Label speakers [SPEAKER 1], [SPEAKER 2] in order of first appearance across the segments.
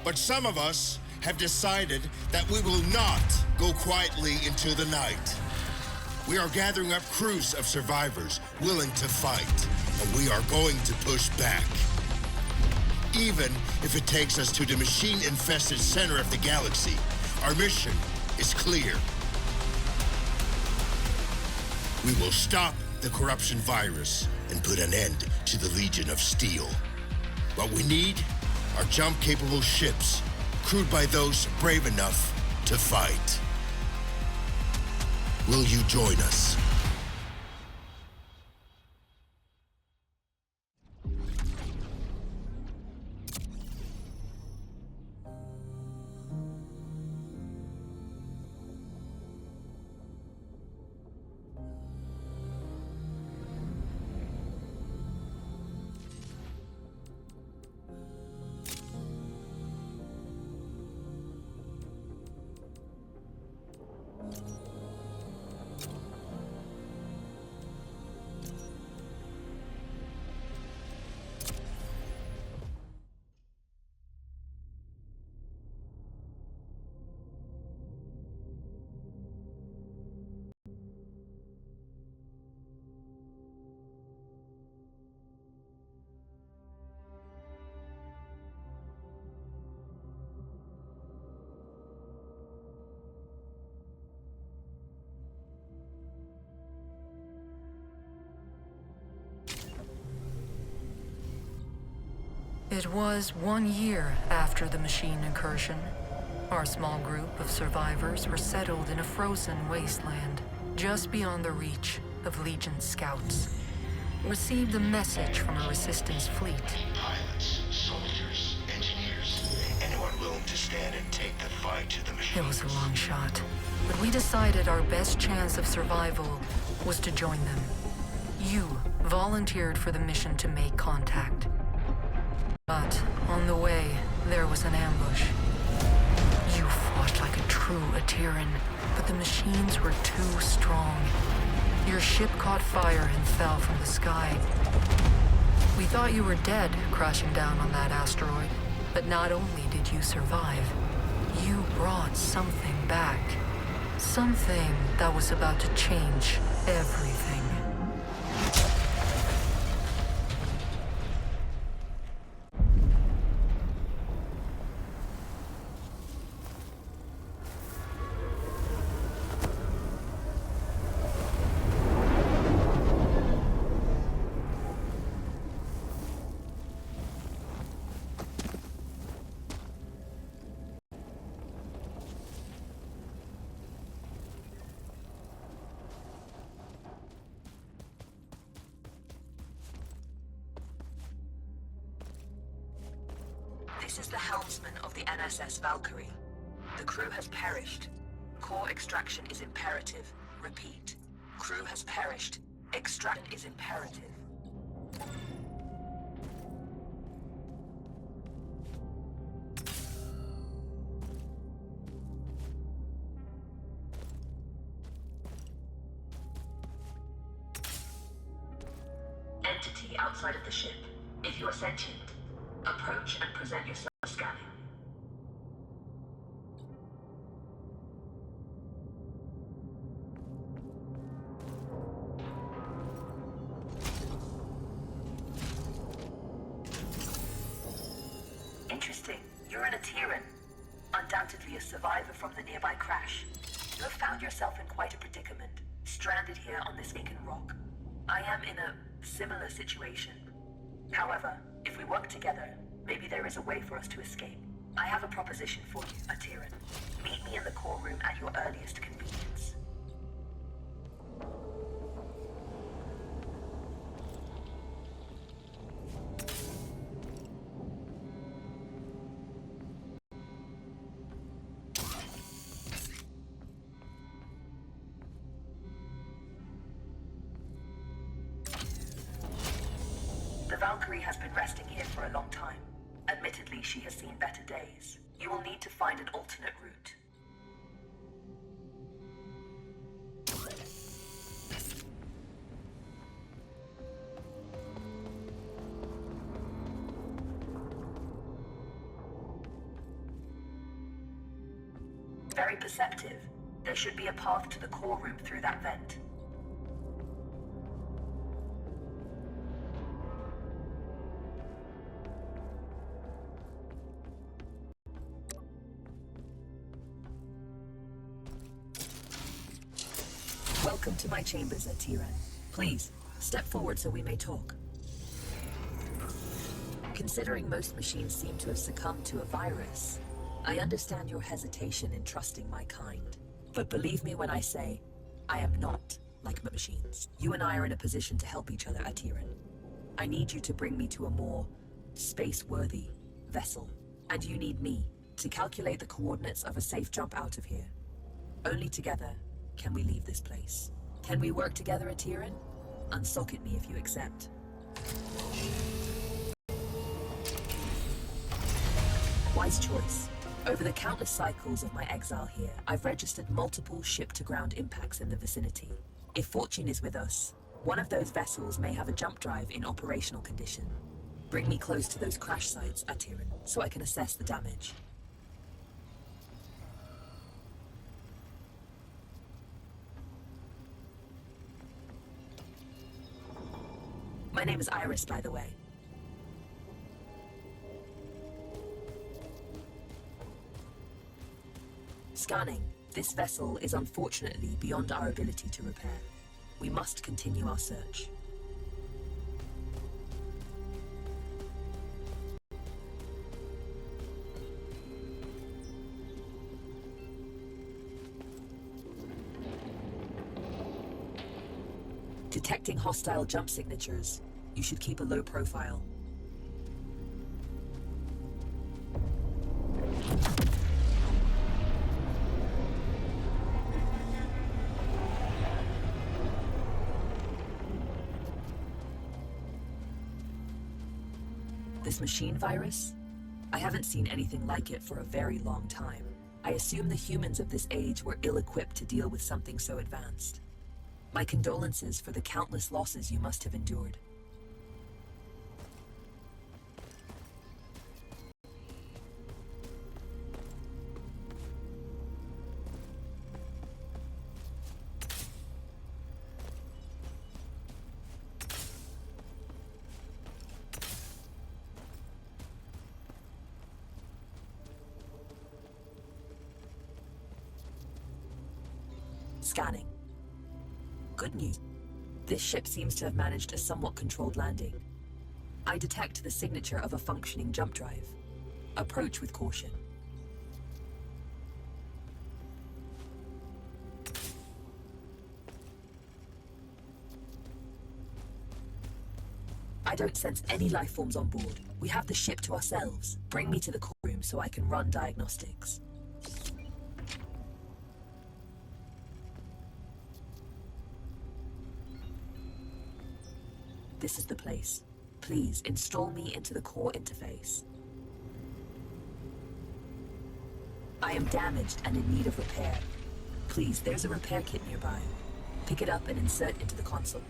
[SPEAKER 1] But some of us have decided that we will not go quietly into the night. We are gathering up crews of survivors willing to fight, and we are going to push back. Even if it takes us to the machine-infested center of the galaxy, our mission is clear. We will stop the corruption virus and put an end to the Legion of Steel. What we need are jump-capable ships, crewed by those brave enough to fight. Will you join us?
[SPEAKER 2] It was 1 year after the machine incursion. Our small group of survivors were settled in a frozen wasteland, just beyond the reach of Legion scouts. Received a message from a resistance fleet.
[SPEAKER 3] Pilots, soldiers, engineers, anyone willing to stand and take the fight to the machines.
[SPEAKER 2] It was a long shot, but we decided our best chance of survival was to join them. You volunteered for the mission to make contact. But on the way, there was an ambush. You fought like a true Ateran, but the machines were too strong. Your ship caught fire and fell from the sky. We thought you were dead, crashing down on that asteroid. But not only did you survive, you brought something back. Something that was about to change everything.
[SPEAKER 4] This is the helmsman of the NSS Valkyrie. The crew has perished. Core extraction is imperative. Repeat. Crew has perished. Extraction is imperative. Entity outside of the ship. If you are sentient, approach and present yourself for scanning. Interesting. You're an Ateran. Undoubtedly a survivor from the nearby crash. You have found yourself in quite a predicament, stranded here on this vacant rock. I am in a similar situation. However, if we work together, maybe there is a way for us to escape. I have a proposition for you, Ateran. Meet me in the core room at your earliest convenience. The Valkyrie has been resting here for a long time. Admittedly, she has seen better days. You will need to find an alternate route. Very perceptive. There should be a path to the core room through that vent. Welcome to my chambers, Atiran. Please, step forward so we may talk. Considering most machines seem to have succumbed to a virus, I understand your hesitation in trusting my kind. But believe me when I say, I am not like machines. You and I are in a position to help each other, Atiran. I need you to bring me to a more space-worthy vessel. And you need me to calculate the coordinates of a safe jump out of here. Only together can we leave this place. Can we work together, Atiran? Unsocket me if you accept. Wise choice. Over the countless cycles of my exile here, I've registered multiple ship-to-ground impacts in the vicinity. If fortune is with us, one of those vessels may have a jump drive in operational condition. Bring me close to those crash sites, Atiran, so I can assess the damage. My name is Iris, by the way. Scanning. This vessel is unfortunately beyond our ability to repair. We must continue our search. Detecting hostile jump signatures. You should keep a low profile. This machine virus? I haven't seen anything like it for a very long time. I assume the humans of this age were ill-equipped to deal with something so advanced. My condolences for the countless losses you must have endured. Scanning. Good news. This ship seems to have managed a somewhat controlled landing. I detect the signature of a functioning jump drive. Approach with caution. I don't sense any life forms on board. We have the ship to ourselves. Bring me to the core room so I can run diagnostics. This is the place. Please install me into the core interface. I am damaged and in need of repair. Please, there's a repair kit nearby. Pick it up and insert into the console.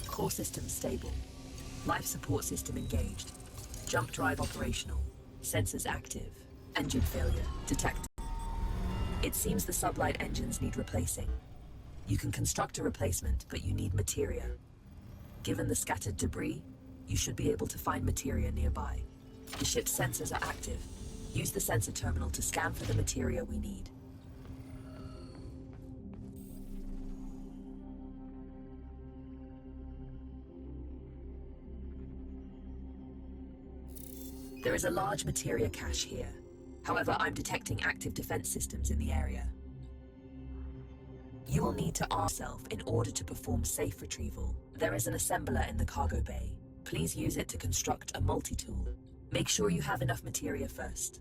[SPEAKER 4] Core system stable. Life support system engaged. Jump drive operational. Sensors active. Engine failure detected. It seems the sublight engines need replacing. You can construct a replacement, but you need materia. Given the scattered debris, you should be able to find materia nearby. The ship's sensors are active. Use the sensor terminal to scan for the materia we need. There is a large materia cache here. However, I'm detecting active defense systems in the area. You will need to arm yourself in order to perform safe retrieval. There is an assembler in the cargo bay. Please use it to construct a multi-tool. Make sure you have enough materia first.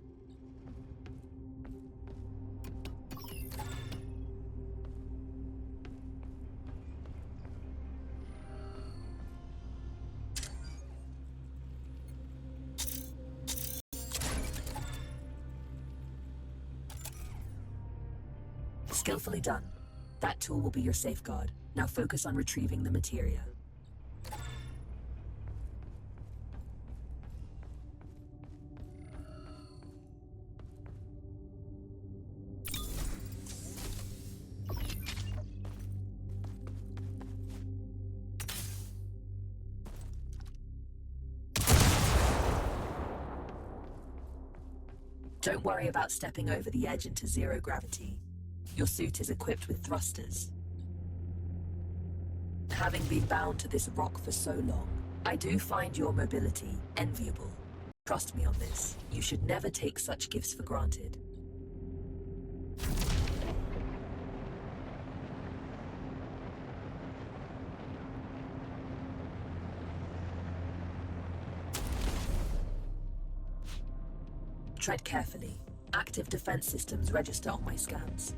[SPEAKER 4] Skillfully done. That tool will be your safeguard. Now focus on retrieving the materia. Don't worry about stepping over the edge into zero gravity. Your suit is equipped with thrusters. Having been bound to this rock for so long, I do find your mobility enviable. Trust me on this. You should never take such gifts for granted. Tread carefully. Active defense systems register on my scans.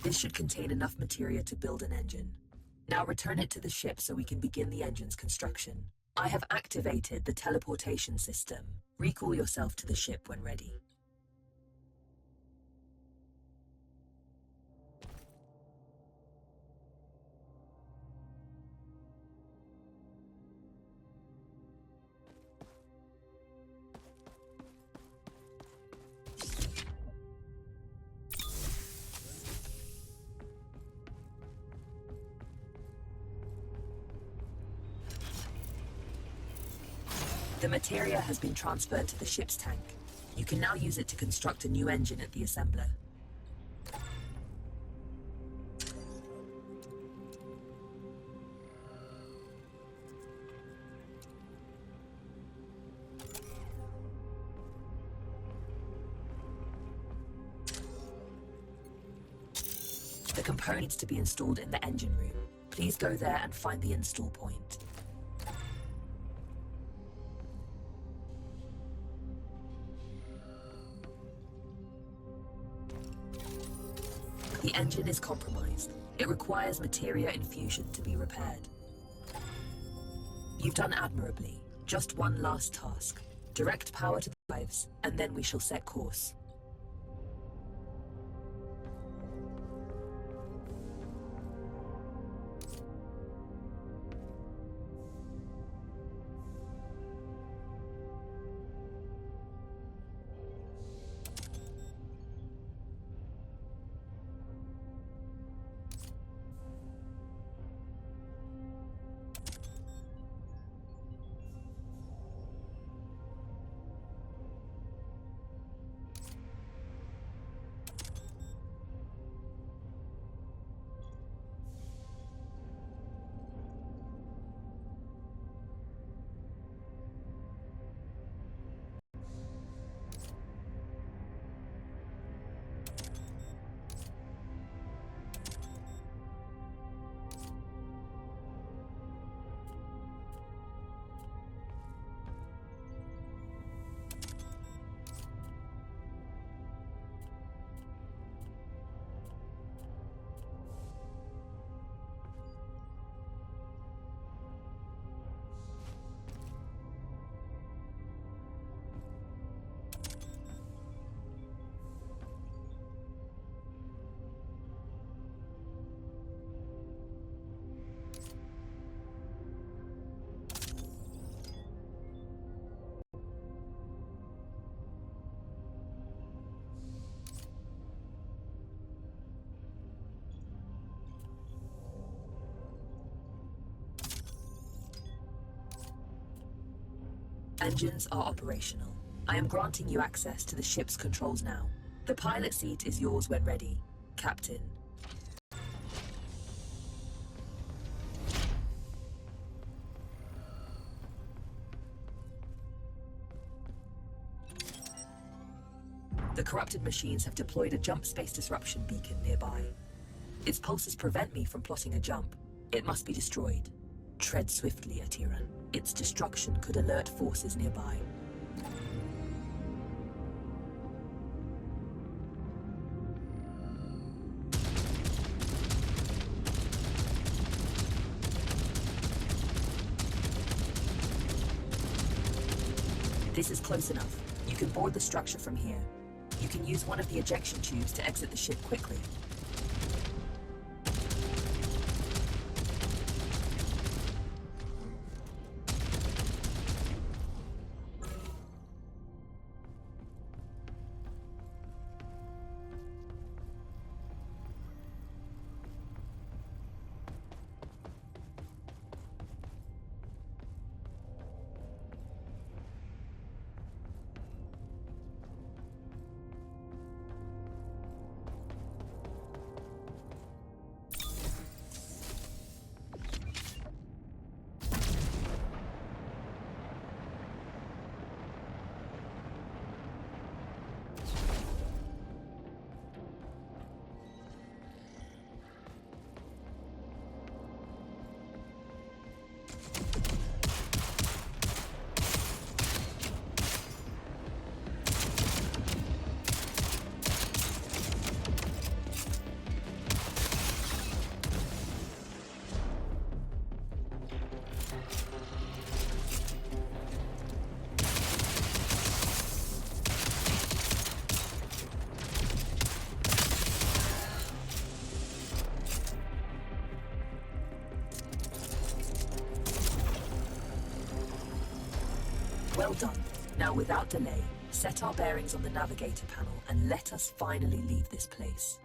[SPEAKER 4] This should contain enough materia to build an engine. Now return it to the ship so we can begin the engine's construction. I have activated the teleportation system. Recall yourself to the ship when ready. The materia has been transferred to the ship's tank. You can now use it to construct a new engine at the assembler. The component needs to be installed in the engine room. Please go there and find the install point. The engine is compromised. It requires materia infusion to be repaired. You've done admirably. Just one last task. Direct power to the drives, and then we shall set course. Engines are operational. I am granting you access to the ship's controls now. The pilot seat is yours when ready, Captain. The corrupted machines have deployed a jump space disruption beacon nearby. Its pulses prevent me from plotting a jump. It must be destroyed. Tread swiftly, Atiran. Its destruction could alert forces nearby. This is close enough. You can board the structure from here. You can use one of the ejection tubes to exit the ship quickly. Well done. Now, without delay, set our bearings on the navigator panel and let us finally leave this place.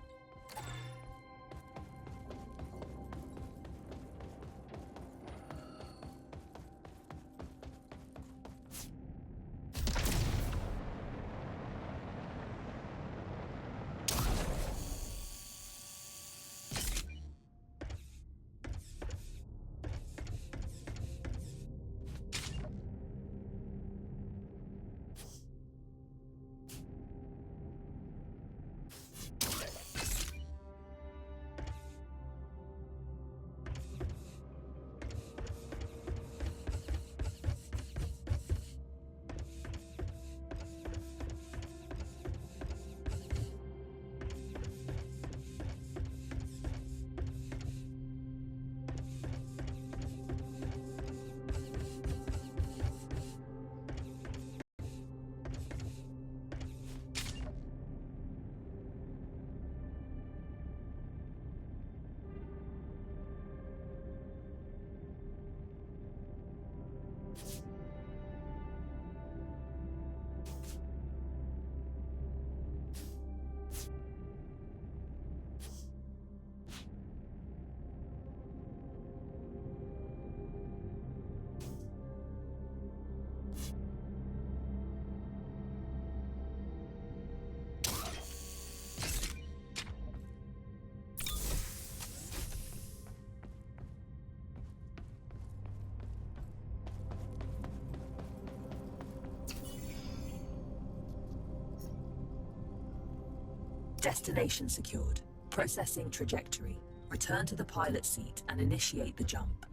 [SPEAKER 4] Destination secured. Processing trajectory. Return to the pilot seat and initiate the jump.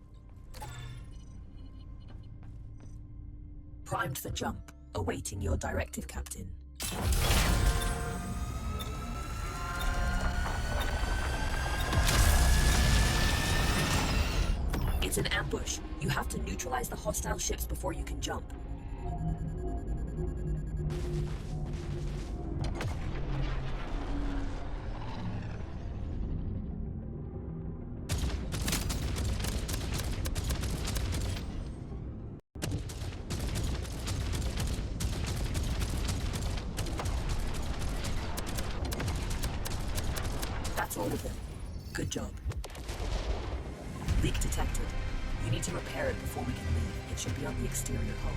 [SPEAKER 4] Primed for jump. Awaiting your directive, Captain. It's an ambush. You have to neutralize the hostile ships before you can jump. That's all of them. Good job. Leak detected. You need to repair it before we can leave. It should be on the exterior hull.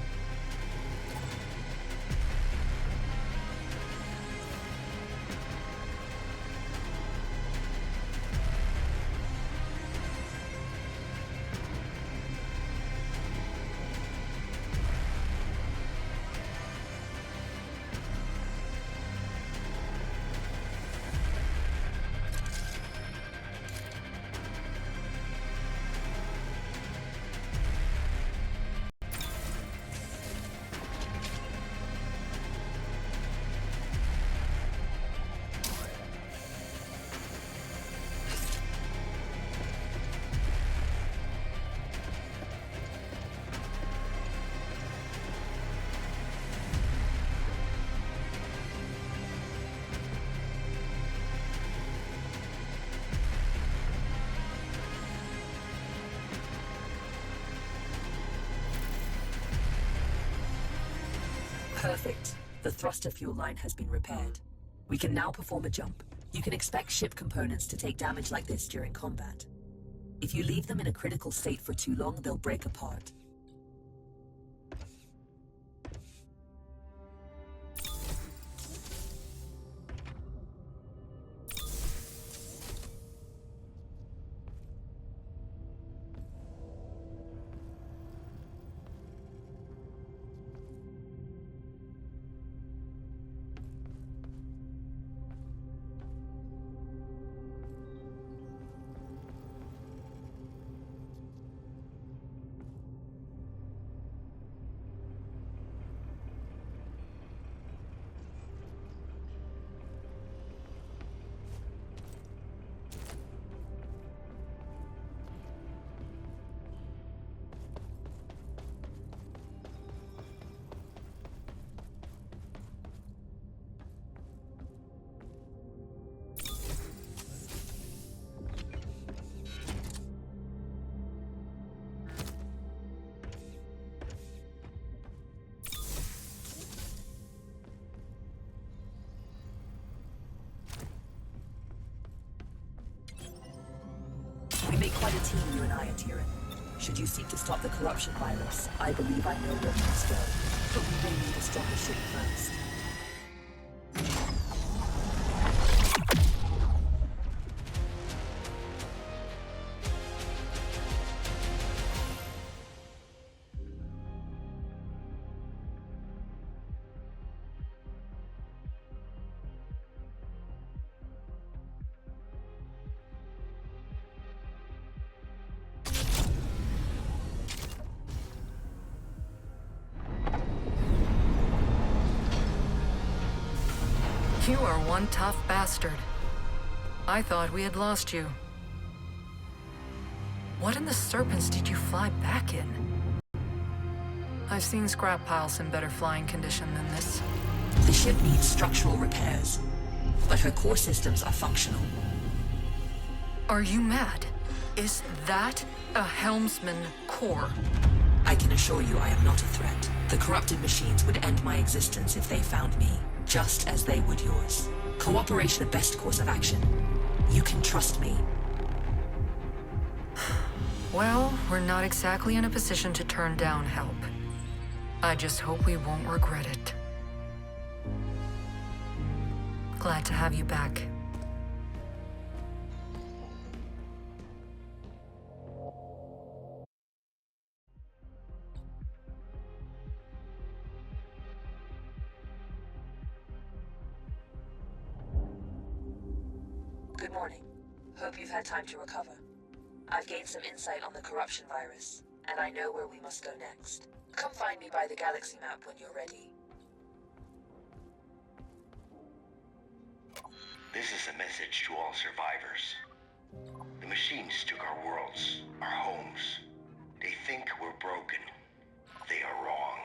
[SPEAKER 4] Perfect. The thruster fuel line has been repaired. We can now perform a jump. You can expect ship components to take damage like this during combat. If you leave them in a critical state for too long, they'll break apart. We make quite a team, you and I, Atiran. Should you seek to stop the corruption virus, I believe I know where we must go. But we may need a stronger ship first.
[SPEAKER 2] You are one tough bastard. I thought we had lost you. What in the serpents did you fly back in? I've seen scrap piles in better flying condition than this.
[SPEAKER 4] The ship needs structural repairs, but her core systems are functional.
[SPEAKER 2] Are you mad? Is that a helmsman core?
[SPEAKER 4] I can assure you I am not a threat. The corrupted machines would end my existence if they found me, just as they would yours. Cooperation the best course of action. You can trust me.
[SPEAKER 2] Well, we're not exactly in a position to turn down help. I just hope we won't regret it. Glad to have you back.
[SPEAKER 4] Good morning. Hope you've had time to recover. I've gained some insight on the corruption virus, and I know where we must go next. Come find me by the galaxy map when you're ready.
[SPEAKER 3] This is a message to all survivors. The machines took our worlds, our homes. They think we're broken. They are wrong.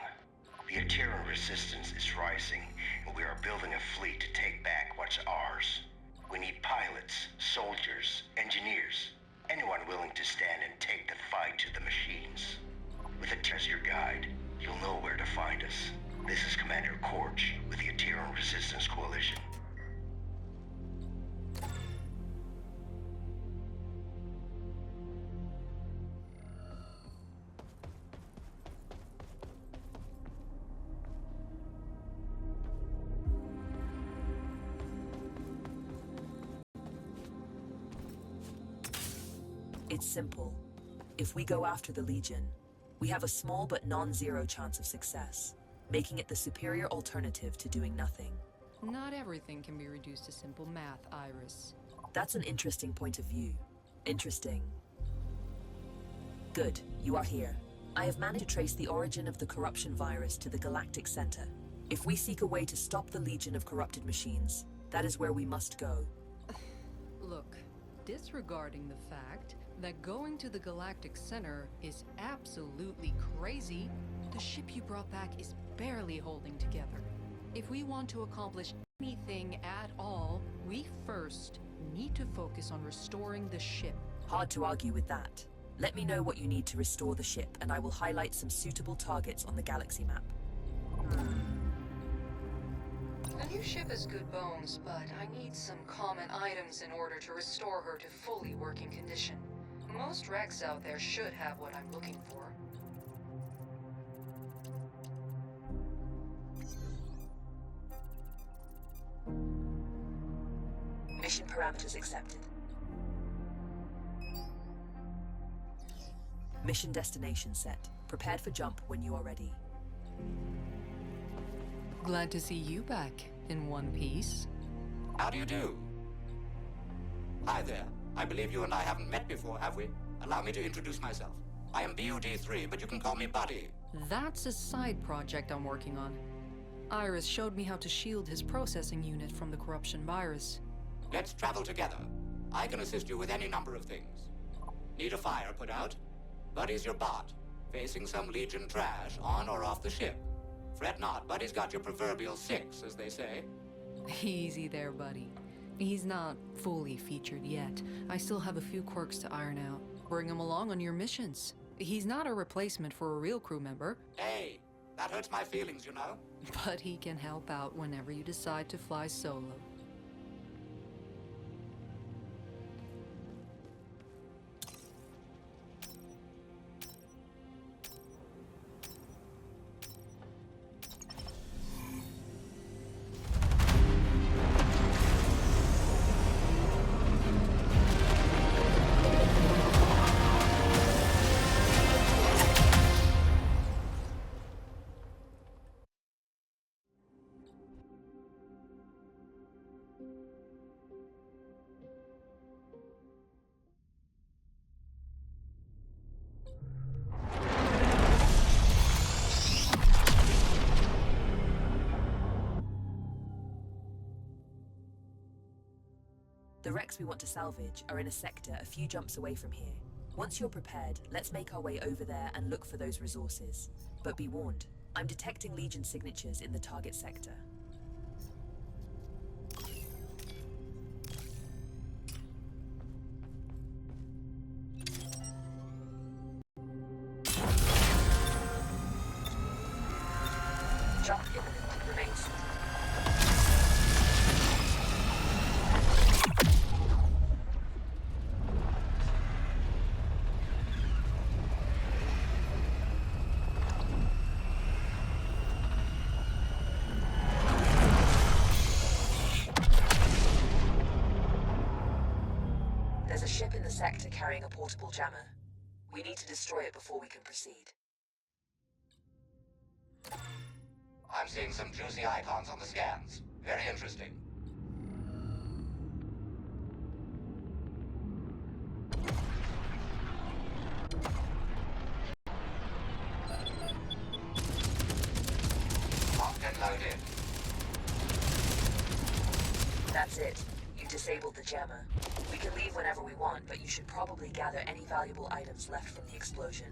[SPEAKER 3] The Ateran resistance is rising, and we are building a fleet to take back what's ours. We need pilots, soldiers, engineers, anyone willing to stand and take the fight to the machines. With Ateran as your guide, you'll know where to find us. This is Commander Korch with the Ateran Resistance Coalition.
[SPEAKER 4] It's simple. If we go after the Legion, we have a small but non-zero chance of success, making it the superior alternative to doing nothing.
[SPEAKER 2] Not everything can be reduced to simple math, Iris.
[SPEAKER 4] That's an interesting point of view. Interesting. Good, you are here. I have managed to trace the origin of the corruption virus to the Galactic Center. If we seek a way to stop the Legion of corrupted machines, that is where we must go.
[SPEAKER 2] Look, disregarding the fact that going to the Galactic Center is absolutely crazy, the ship you brought back is barely holding together. If we want to accomplish anything at all, we first need to focus on restoring the ship.
[SPEAKER 4] Hard to argue with that. Let me know what you need to restore the ship, and I will highlight some suitable targets on the galaxy map.
[SPEAKER 2] The new ship is good bones, but I need some common items in order to restore her to fully working condition. Most wrecks out there should have what I'm looking for.
[SPEAKER 4] Mission parameters accepted. Mission destination set. Prepared for jump when you are ready.
[SPEAKER 2] Glad to see you back in one piece.
[SPEAKER 5] How do you do? Hi there. I believe you and I haven't met before, have we? Allow me to introduce myself. I am BUD3, but you can call me Buddy.
[SPEAKER 2] That's a side project I'm working on. Iris showed me how to shield his processing unit from the corruption virus.
[SPEAKER 5] Let's travel together. I can assist you with any number of things. Need a fire put out? Buddy's your bot, facing some Legion trash on or off the ship. Fret not, Buddy's got your proverbial 6, as they say.
[SPEAKER 2] Easy there, buddy. He's not fully featured yet. I still have a few quirks to iron out. Bring him along on your missions. He's not a replacement for a real crew member.
[SPEAKER 5] Hey, that hurts my feelings, you know?
[SPEAKER 2] But he can help out whenever you decide to fly solo.
[SPEAKER 4] The wrecks we want to salvage are in a sector a few jumps away from here. Once you're prepared, let's make our way over there and look for those resources. But be warned, I'm detecting Legion signatures in the target sector. Jump imminent. Remain smooth. There's a ship in the sector carrying a portable jammer. We need to destroy it before we can proceed.
[SPEAKER 5] I'm seeing some juicy icons on the scans. Very interesting. Locked and loaded.
[SPEAKER 4] That's it. You disabled the jammer. We can leave whenever we want, but you should probably gather any valuable items left from the explosion.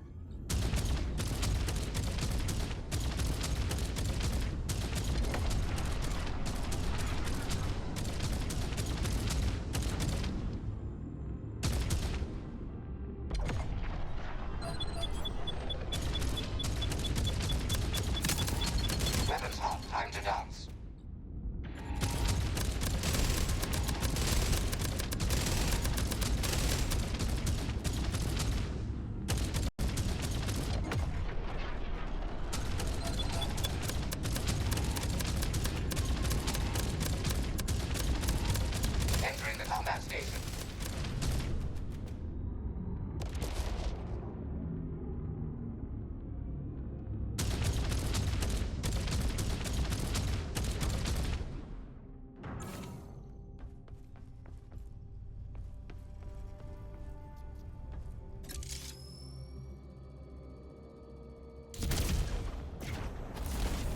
[SPEAKER 5] Weapons hot. Time to dance. Entering the combat station.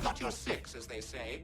[SPEAKER 5] Got your 6, as they say.